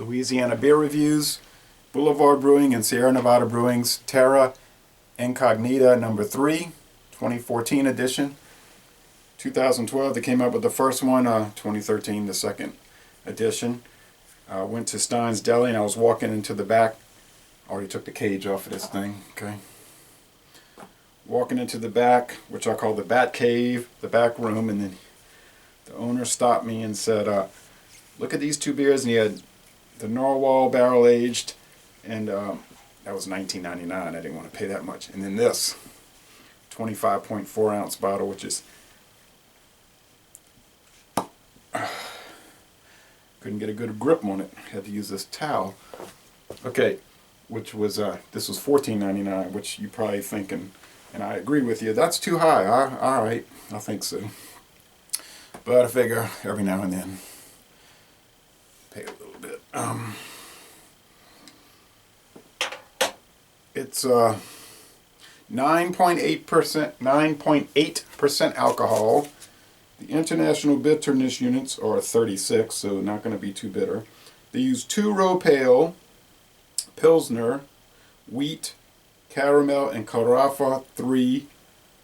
Louisiana beer reviews, Boulevard Brewing and Sierra Nevada Brewing's Terra Incognita number 3, 2014 edition. 2012 they came out with the first one, 2013 the second edition. Went to Stein's Deli and I was walking into the back. Already took the cage off of this thing, okay. Walking into the back, which I call the Bat Cave, the back room, and then the owner stopped me and said, look at these two beers, and he had the Narwhal barrel aged, and that was $19.99. I didn't want to pay that much. And then this 25.4 ounce bottle, which is couldn't get a good grip on it. Had to use this towel. Okay, which was this was $14.99, which you probably thinking, and I agree with you, that's too high. All right, I think so. But I figure every now and then pay a little bit. It's 9.8% alcohol. The international bitterness units are 36, so not going to be too bitter. They use 2-row pale, Pilsner, wheat, caramel, and Carafa 3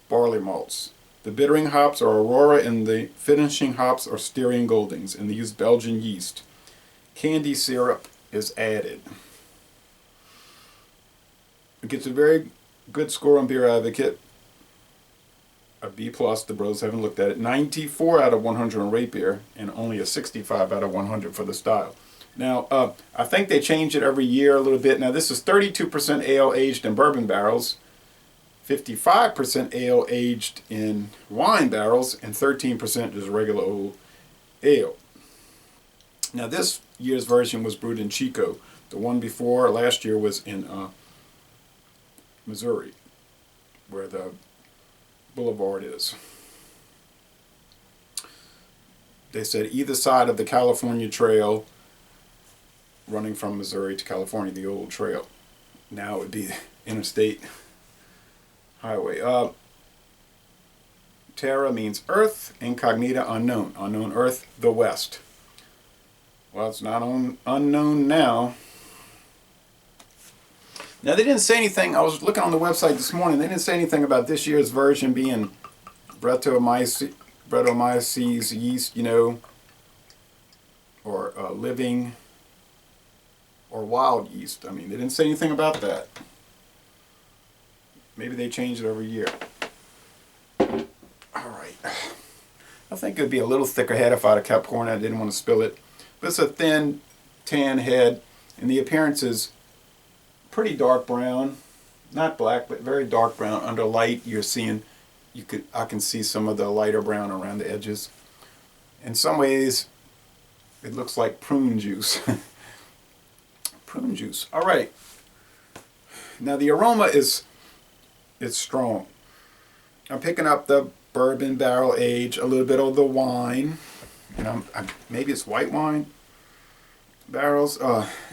barley malts. The bittering hops are Aurora and the finishing hops are Styrian Goldings, and they use Belgian yeast. Candy syrup is added. It gets a very good score on Beer Advocate. A B+, the bros haven't looked at it. 94 out of 100 on Rate Beer, and only a 65 out of 100 for the style. Now, I think they change it every year a little bit. Now, this is 32% ale aged in bourbon barrels, 55% ale aged in wine barrels, and 13% is regular old ale. Now, this year's version was brewed in Chico. The one before last year was in Missouri, where the Boulevard is. They said either side of the California Trail, running from Missouri to California, the old trail. Now it would be interstate highway. Terra means earth, incognita, unknown. Unknown earth, the west. Well, it's not unknown now. Now, they didn't say anything. I was looking on the website this morning. They didn't say anything about this year's version being Brettanomyces yeast, you know, or living or wild yeast. I mean, they didn't say anything about that. Maybe they change it every year. All right. I think it would be a little thicker head if I'd have kept pouring. I didn't want to spill it. But it's a thin, tan head, and the appearance is pretty dark brown, not black, but very dark brown. Under light, you're seeing, I can see some of the lighter brown around the edges. In some ways, it looks like prune juice. Prune juice. All right. Now the aroma is strong. I'm picking up the bourbon barrel age, a little bit of the wine, and maybe it's white wine barrels.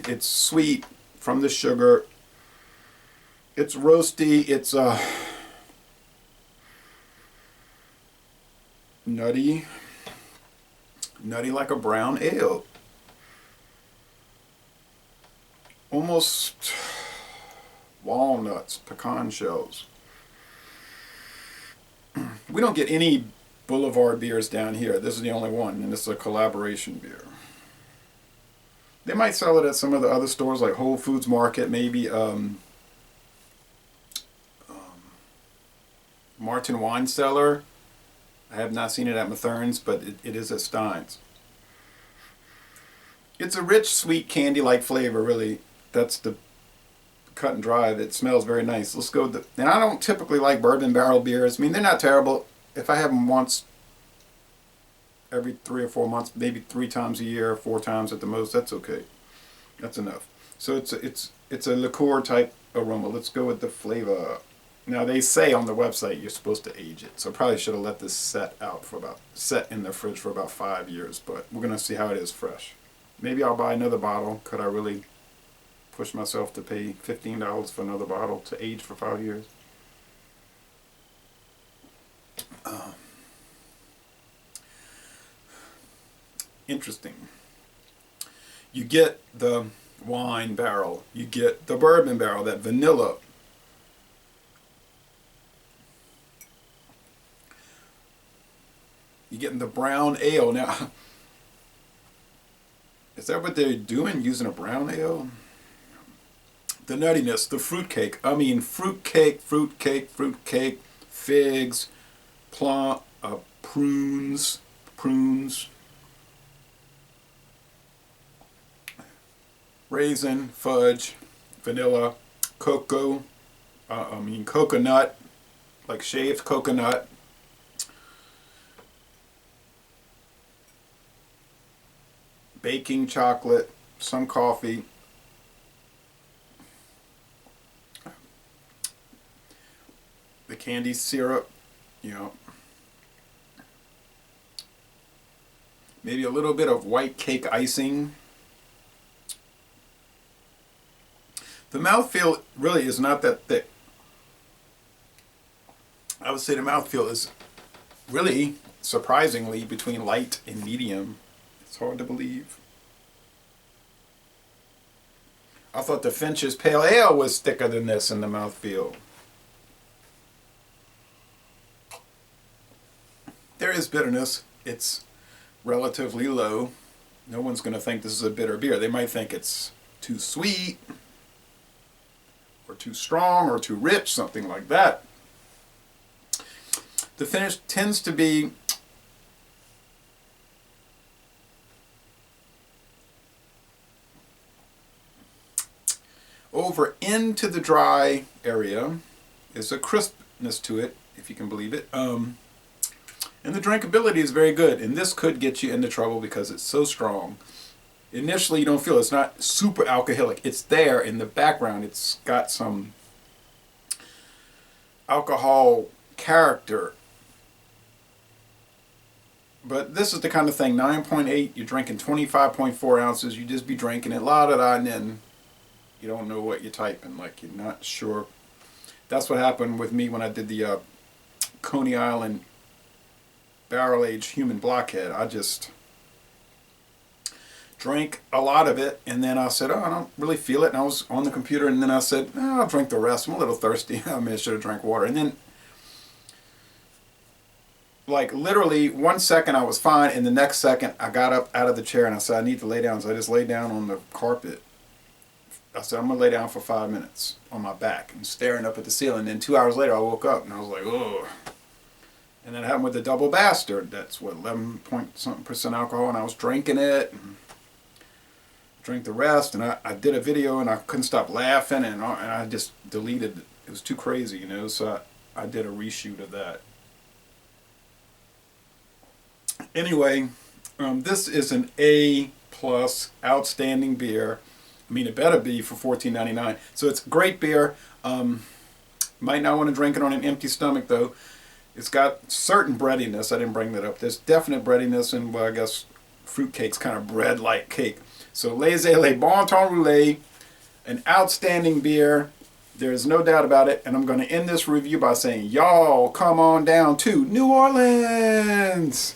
It's sweet from the sugar. It's roasty. It's nutty like a brown ale. Almost walnuts, pecan shells. We don't get any Boulevard beers down here. This is the only one, and this is a collaboration beer. They might sell it at some of the other stores like Whole Foods Market, maybe Martin Wine Cellar. I have not seen it at Mathern's, but it is at Stein's. It's a rich, sweet, candy-like flavor, really. That's the cut and dry. It smells very nice. Let's go with the... And I don't typically like bourbon barrel beers. I mean, they're not terrible. If I have them once every 3 or 4 months, maybe 3 times a year, 4 times at the most, that's okay. That's enough. So it's a liqueur type aroma. Let's go with the flavor. Now they say on the website you're supposed to age it, so I probably should have let this set in the fridge for about 5 years, but we're gonna see how it is fresh. Maybe I'll buy another bottle. Could I really push myself to pay $15 for another bottle to age for 5 years? Interesting. You get the wine barrel, you get the bourbon barrel, that vanilla. You're getting the brown ale. Now, is that what they're doing, using a brown ale? The nuttiness, the fruitcake. I mean, fruitcake, figs, plum, prunes, raisin, fudge, vanilla, cocoa, coconut, like shaved coconut, baking chocolate, some coffee, the candy syrup, maybe a little bit of white cake icing. The mouthfeel really is not that thick. I would say the mouthfeel is really, surprisingly, between light and medium. It's hard to believe. I thought the Finch's Pale Ale was thicker than this in the mouthfeel. There is bitterness. It's relatively low. No one's going to think this is a bitter beer. They might think it's too sweet, or too strong, or too rich, something like that. The finish tends to be over into the dry area. There's a crispness to it, if you can believe it. And the drinkability is very good. And this could get you into trouble because it's so strong. Initially, you don't feel it's not super alcoholic. It's there in the background. It's got some alcohol character. But this is the kind of thing, 9.8, you're drinking 25.4 ounces. You just be drinking it, la-da-da, and then you don't know what you're typing. Like, you're not sure. That's what happened with me when I did the Coney Island barrel-aged human blockhead. I just drank a lot of it, and then I said, oh, I don't really feel it. And I was on the computer, and then I said, oh, I'll drink the rest. I'm a little thirsty. I mean, I should have drank water. And then, like, literally 1 second I was fine, and the next second I got up out of the chair, and I said, I need to lay down. So I just laid down on the carpet. I said, I'm going to lay down for 5 minutes on my back and staring up at the ceiling. And then 2 hours later, I woke up, and I was like, oh. And then it happened with the Double Bastard. That's what, 11-point-something% alcohol, and I was drinking it. And drink the rest, and I did a video, and I couldn't stop laughing, and I just deleted it. It was too crazy, so I did a reshoot of that. Anyway, this is an A+, outstanding beer. I mean, it better be for $14.99. So it's great beer. Might not want to drink it on an empty stomach, though. It's got certain breadiness. I didn't bring that up. There's definite breadiness, and, well, I guess fruitcake's kind of bread-like cake. So Les Bon Ton Roulé, an outstanding beer. There's no doubt about it. And I'm going to end this review by saying, y'all come on down to New Orleans.